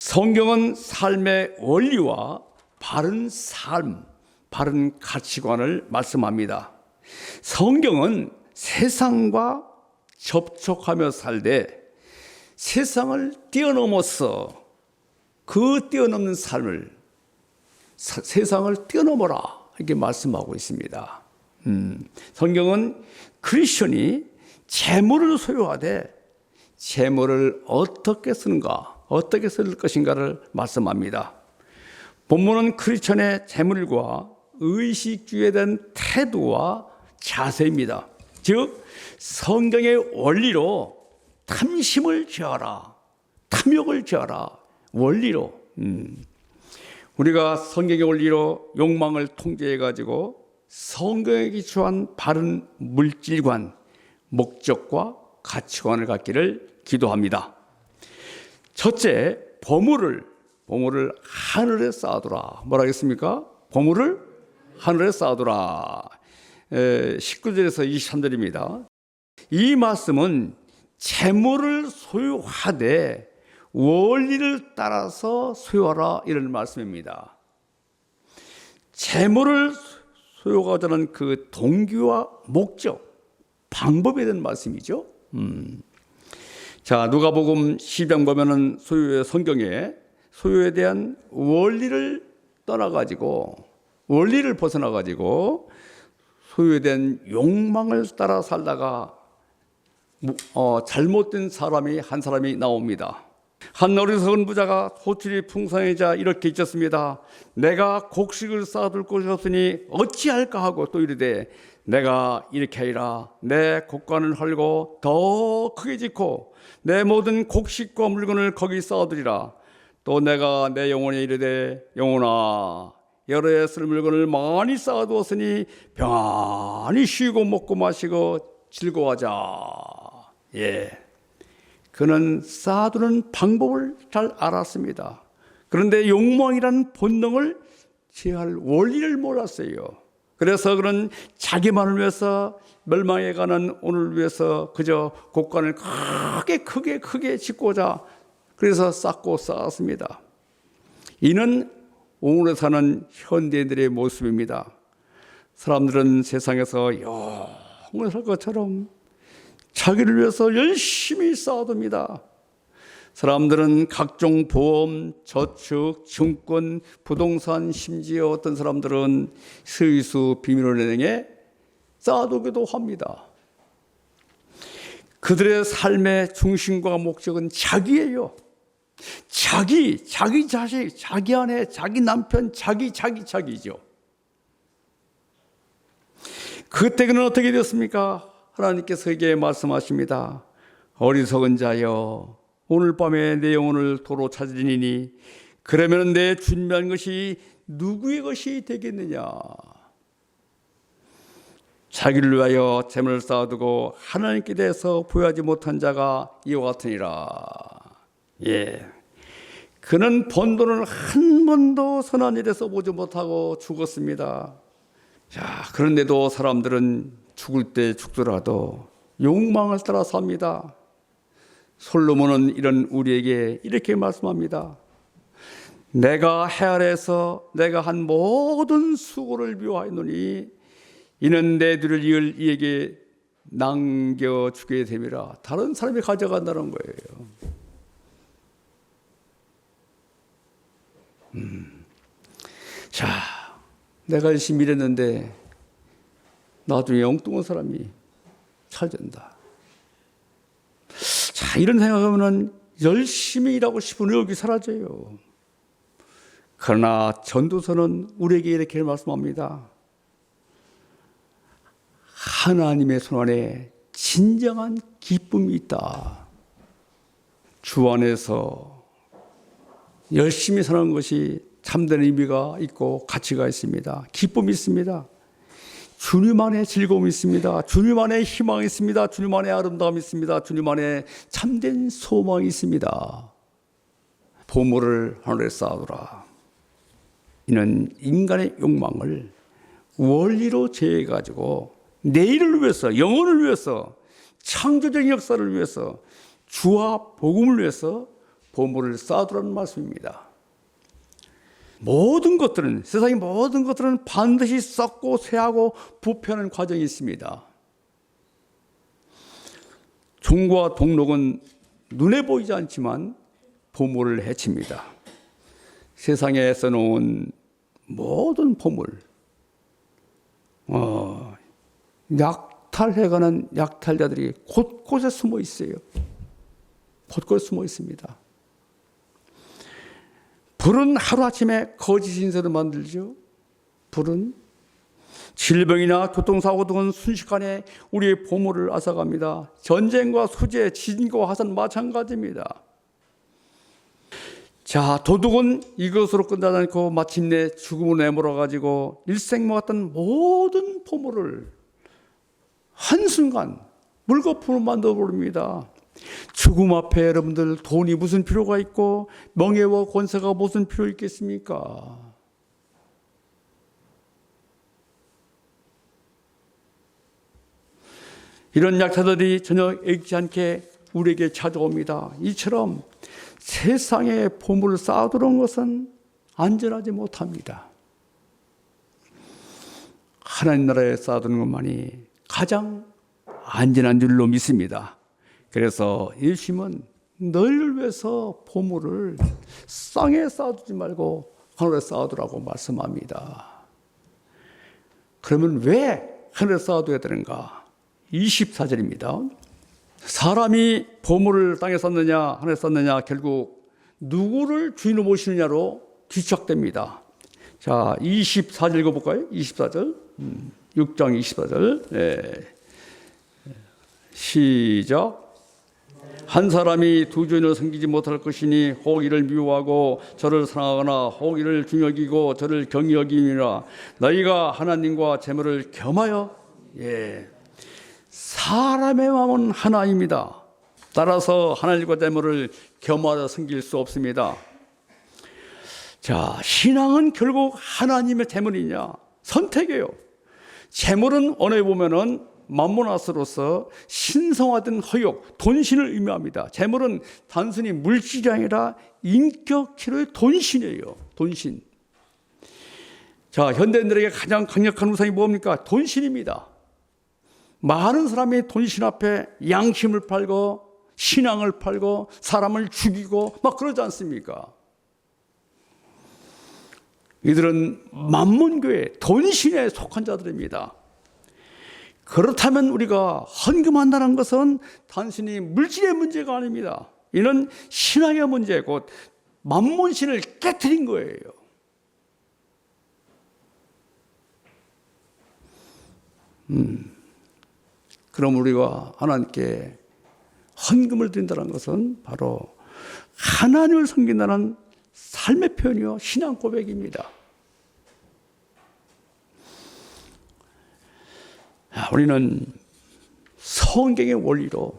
성경은 삶의 원리와 바른 삶, 바른 가치관을 말씀합니다. 성경은 세상과 접촉하며 살되 세상을 뛰어넘어서 그 뛰어넘는 삶을 세상을 뛰어넘어라 이렇게 말씀하고 있습니다. 성경은 크리스천이 재물을 소유하되 재물을 어떻게 쓰는가, 어떻게 쓸 것인가를 말씀합니다. 본문은 크리스천의 재물과 의식주의에 대한 태도와 자세입니다. 즉 성경의 원리로 탐심을 제하라, 탐욕을 제하라. 원리로 우리가 성경의 원리로 욕망을 통제해가지고 성경에 기초한 바른 물질관, 목적과 가치관을 갖기를 기도합니다. 첫째, 보물을 하늘에 쌓아두라. 뭐라 하겠습니까? 보물을 하늘에 쌓아두라. 19절에서 23절입니다. 이 말씀은 재물을 소유하되 원리를 따라서 소유하라 이런 말씀입니다. 재물을 소유하자는 그 동기와 목적, 방법에 대한 말씀이죠. 자, 누가복음 12장 보면은 성경에 소유에 대한 원리를 떠나가지고 원리를 벗어나가지고 소유에 대한 욕망을 따라 살다가 잘못된 사람이 한 사람이 나옵니다. 한 어리석은 부자가 소출이 풍성해자 이렇게 잊었습니다. 내가 곡식을 쌓아둘 곳이 없으니 어찌할까 하고 또 이르되 내가 이렇게 하리라. 내 곡간을 헐고 더 크게 짓고 내 모든 곡식과 물건을 거기 쌓아두리라. 또 내가 내 영혼에 이르되 영혼아 여러 해 쓸 물건을 많이 쌓아두었으니 평안히 쉬고 먹고 마시고 즐거워하자. 예, 그는 쌓아두는 방법을 잘 알았습니다. 그런데 욕망이라는 본능을 제할 원리를 몰랐어요. 그래서 그는 자기만을 위해서 멸망해가는 오늘을 위해서 그저 곡간을 크게 짓고자 그래서 쌓고 쌓았습니다. 이는 오늘에 사는 현대인들의 모습입니다. 사람들은 세상에서 영원히 살 것처럼 자기를 위해서 열심히 쌓아둡니다. 사람들은 각종 보험, 저축, 증권, 부동산, 심지어 어떤 사람들은 스위스 비밀은행에 쌓아두기도 합니다. 그들의 삶의 중심과 목적은 자기예요. 자기 자식, 자기 아내, 자기 남편, 자기죠. 그때 그는 어떻게 되었습니까? 하나님께서 에게 말씀하십니다. 어리석은 자여, 오늘 밤에 내 영혼을 도로 찾으리니 그러면 내 준비한 것이 누구의 것이 되겠느냐? 자기를 위하여 재물을 쌓아두고 하나님께 대해서 보유하지 못한 자가 이와 같으니라. 예, 그는 번 돈을 한 번도 선한 일에 써보지 못하고 죽었습니다. 자, 그런데도 사람들은 죽을 때 죽더라도 욕망을 따라 삽니다. 솔로몬은 이런 우리에게 이렇게 말씀합니다. 내가 해 아래에서 내가 한 모든 수고를 미워하노니 이는 내 뒤를 이을 이에게 남겨주게 됨이라. 다른 사람이 가져간다는 거예요. 자, 내가 열심히 일했는데 나중에 엉뚱한 사람이 찾아온다. 자, 이런 생각하면 열심히 일하고 싶은 의욕이 사라져요. 그러나 전도서는 우리에게 이렇게 말씀합니다. 하나님의 손 안에 진정한 기쁨이 있다. 주 안에서 열심히 사는 것이 참된 의미가 있고 가치가 있습니다. 기쁨이 있습니다. 주님 안에 즐거움이 있습니다. 주님 안에 희망이 있습니다. 주님 안에 아름다움이 있습니다. 주님 안에 참된 소망이 있습니다. 보물을 하늘에 쌓아두라. 이는 인간의 욕망을 원리로 제해가지고 내일을 위해서, 영혼을 위해서, 창조적인 역사를 위해서, 주와 복음을 위해서 보물을 쌓아두라는 말씀입니다. 모든 것들은, 세상의 모든 것들은 반드시 썩고 쇠하고 부패하는 과정이 있습니다. 종과 동록은 눈에 보이지 않지만 보물을 해칩니다. 세상에 써놓은 모든 보물, 약탈해가는 약탈자들이 곳곳에 숨어 있어요. 곳곳에 숨어 있습니다. 불은 하루아침에 거짓 인생을 만들죠. 불은 질병이나 교통사고 등은 순식간에 우리의 보물을 앗아갑니다. 전쟁과 수재, 지진과 화산 마찬가지입니다. 자, 도둑은 이것으로 끝나지 않고 마침내 죽음을 내몰아가지고 일생 모았던 모든 보물을 한순간 물거품으로 만들어버립니다. 죽음 앞에 여러분들 돈이 무슨 필요가 있고 명예와 권세가 무슨 필요 있겠습니까? 이런 약자들이 전혀 읽지 않게 우리에게 찾아옵니다. 이처럼 세상에 보물을 쌓아두는 것은 안전하지 못합니다. 하나님 나라에 쌓아두는 것만이 가장 안전한 줄로 믿습니다. 그래서 예수님은 너희를 위해서 보물을 땅에 쌓아두지 말고 하늘에 쌓아두라고 말씀합니다. 그러면 왜 하늘에 쌓아둬야 되는가? 24절입니다. 사람이 보물을 땅에 쌓느냐 하늘에 쌓느냐 결국 누구를 주인으로 모시느냐로 귀착됩니다. 자, 24절 읽어볼까요? 24절 6장 24절 네. 시작. 한 사람이 두 주인을 섬기지 못할 것이니 혹 이를 미워하고 저를 사랑하거나 혹 이를 중히 여기고 저를 경히 여기니라. 너희가 하나님과 재물을 겸하여 사람의 마음은 하나입니다. 따라서 하나님과 재물을 겸하여 섬길 수 없습니다. 자, 신앙은 결국 하나님의 재물이냐? 선택이에요. 재물은 언어에 보면은 맘모나스로서 신성화된 허욕, 돈신을 의미합니다. 재물은 단순히 물질이 아니라 인격 치료의 돈신이에요. 돈신. 자, 현대인들에게 가장 강력한 우상이 뭡니까? 돈신입니다. 많은 사람이 돈신 앞에 양심을 팔고 신앙을 팔고 사람을 죽이고 막 그러지 않습니까? 이들은 만몬교회 돈신에 속한 자들입니다. 그렇다면 우리가 헌금한다는 것은 단순히 물질의 문제가 아닙니다. 이는 신앙의 문제, 곧 만몬신을 깨트린 거예요. 그럼 우리가 하나님께 헌금을 드린다는 것은 바로 하나님을 섬긴다는 삶의 표현이요 신앙 고백입니다. 우리는 성경의 원리로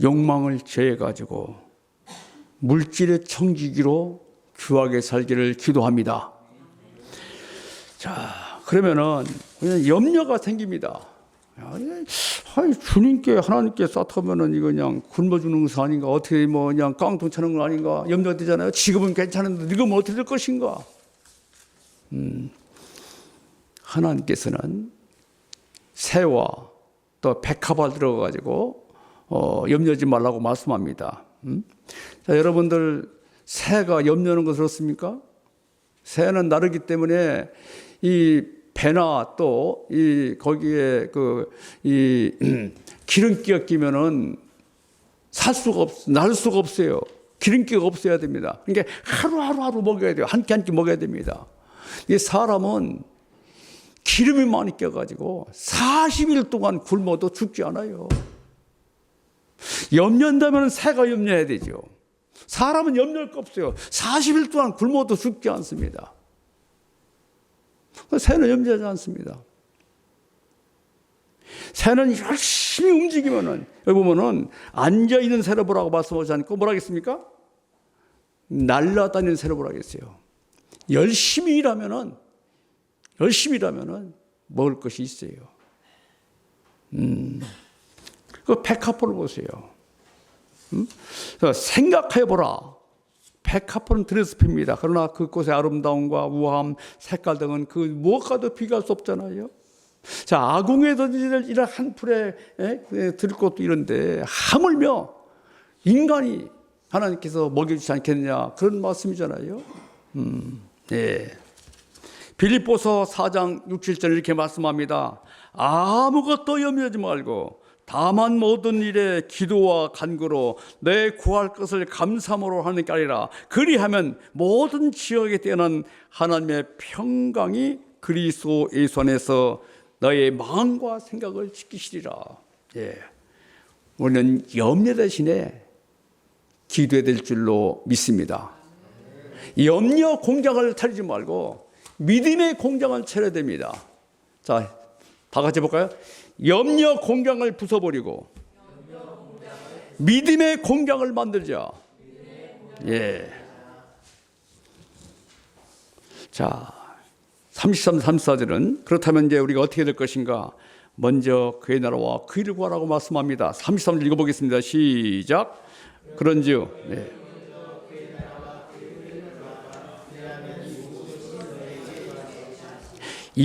욕망을 제해가지고 물질의 청지기로 귀하게 살기를 기도합니다. 자, 그러면은 그냥 염려가 생깁니다. 주님께 하나님께 쌓다면은 이거 그냥 굶어 죽는 것이 아닌가? 어떻게 뭐 그냥 깡통 차는 거 아닌가? 염려되잖아요. 지금은 괜찮은데 늙으면 어떻게 될 것인가? 하나님께서는 새와 또 백합을 들어가지고 염려하지 말라고 말씀합니다. 자, 여러분들 새가 염려하는 거 들었습니까? 새는 나르기 때문에 이 배나 또 이 거기에 이 기름기가 끼면은 날 수가 없어요. 기름기가 없어야 됩니다. 그러니까 하루 먹여야 돼요. 한 끼 한 끼 먹여야 됩니다. 이 사람은 기름이 많이 껴가지고 40일 동안 굶어도 죽지 않아요. 염려한다면 새가 염려해야 되죠. 사람은 염려할 거 없어요. 40일 동안 굶어도 죽지 않습니다. 새는 염려하지 않습니다. 새는 열심히 움직이면은, 여기 보면은 앉아있는 새를 보라고 말씀하지 않고 뭐라 하겠습니까? 날아다니는 새를 보라 하겠어요. 열심히 일하면은 먹을 것이 있어요. 그 백합포를 보세요. 생각해보라. 백합화는 드레스피입니다. 그러나 그꽃의 아름다움과 우아함, 색깔 등은 그 무엇과도 비교할 수 없잖아요. 자, 아궁이에 던질 이런 한 풀에 들꽃도 이런데 하물며 인간이 하나님께서 먹여주지 않겠느냐, 그런 말씀이잖아요. 예. 빌립보서 4장 6, 7절 이렇게 말씀합니다. 아무것도 염려하지 말고 다만 모든 일에 기도와 간구로 내 구할 것을 감사함으로 하는 까리라. 그리하면 모든 지역에 뛰어난 하나님의 평강이 그리스도 예수 안에서 너의 마음과 생각을 지키시리라. 예. 우리는 염려 대신에 기도해야 될 줄로 믿습니다. 염려 공장을 차리지 말고 믿음의 공장을 차려야 됩니다. 자, 다 같이 볼까요? 염려 공장을 부숴버리고 믿음의 공장을 만들자. 예. 자, 33, 34절은 그렇다면 이제 우리가 어떻게 될 것인가? 먼저 그의 나라와 그 일을 구하라고 말씀합니다. 33절 읽어보겠습니다. 시작. 그런즉 네.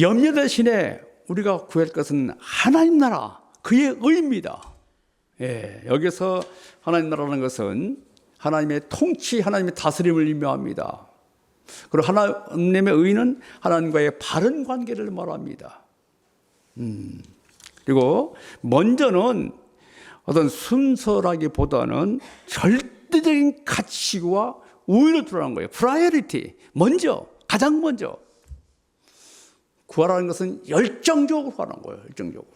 염려 대신에 우리가 구할 것은 하나님 나라, 그의 의입니다. 예, 여기서 하나님 나라라는 것은 하나님의 통치, 하나님의 다스림을 의미합니다. 그리고 하나님의 의는 하나님과의 바른 관계를 말합니다. 그리고 먼저는 어떤 순서라기보다는 절대적인 가치와 우위를 드러난 거예요. 프라이어리티, 먼저, 가장 먼저. 구하라는 것은 열정적으로 하는 거예요. 열정적으로.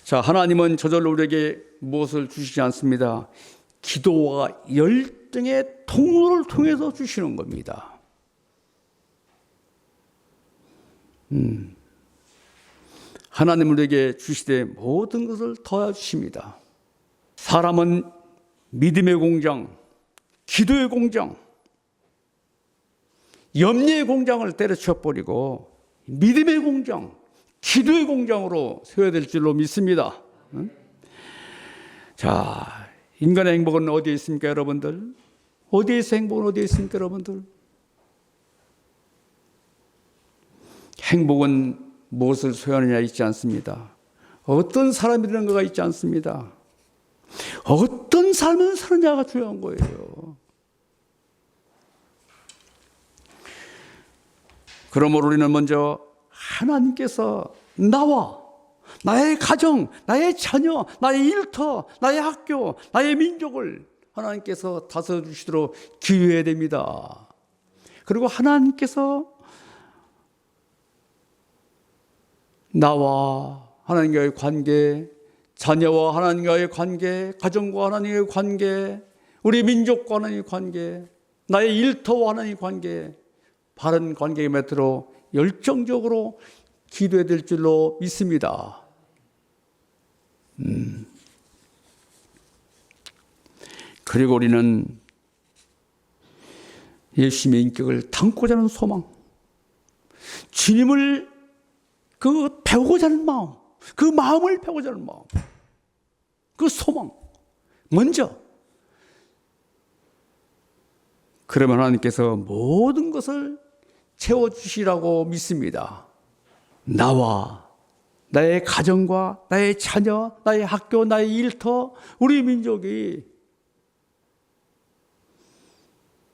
자, 하나님은 저절로 우리에게 무엇을 주시지 않습니다. 기도와 열정의 통로를 통해서 주시는 겁니다. 하나님은 우리에게 주시되 모든 것을 더해 주십니다. 사람은 믿음의 공장, 기도의 공장, 염려의 공장을 때려쳐버리고 믿음의 공장, 기도의 공장으로 세워야 될 줄로 믿습니다. 자, 인간의 행복은 어디에 있습니까, 여러분들? 어디에 있어? 행복은 어디에 있습니까, 여러분들? 행복은 무엇을 소유하느냐 있지 않습니다. 어떤 사람이 되는 거가 있지 않습니다. 어떤 삶을 사느냐가 중요한 거예요. 그러므로 우리는 먼저 하나님께서 나와, 나의 가정, 나의 자녀, 나의 일터, 나의 학교, 나의 민족을 하나님께서 다스려 주시도록 기도해야 됩니다. 그리고 하나님께서 나와 하나님과의 관계, 자녀와 하나님과의 관계, 가정과 하나님의 관계, 우리 민족과 하나님의 관계, 나의 일터와 하나님의 관계, 바른 관계에 맺도록 열정적으로 기도해야 될 줄로 믿습니다. 그리고 우리는 예수님의 인격을 담고자 하는 소망, 주님을 배우고자 하는 마음, 그 마음을 배우고자 하는 마음, 그 소망, 먼저. 그러면 하나님께서 모든 것을 채워주시라고 믿습니다. 나와 나의 가정과 나의 자녀, 나의 학교, 나의 일터, 우리 민족이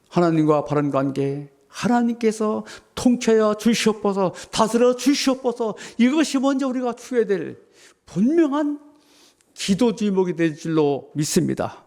하나님과 바른 관계, 하나님께서 통치하여 주시옵소서, 다스려 주시옵소서, 이것이 먼저 우리가 추구해야 될 분명한 기도 제목이 될 줄로 믿습니다.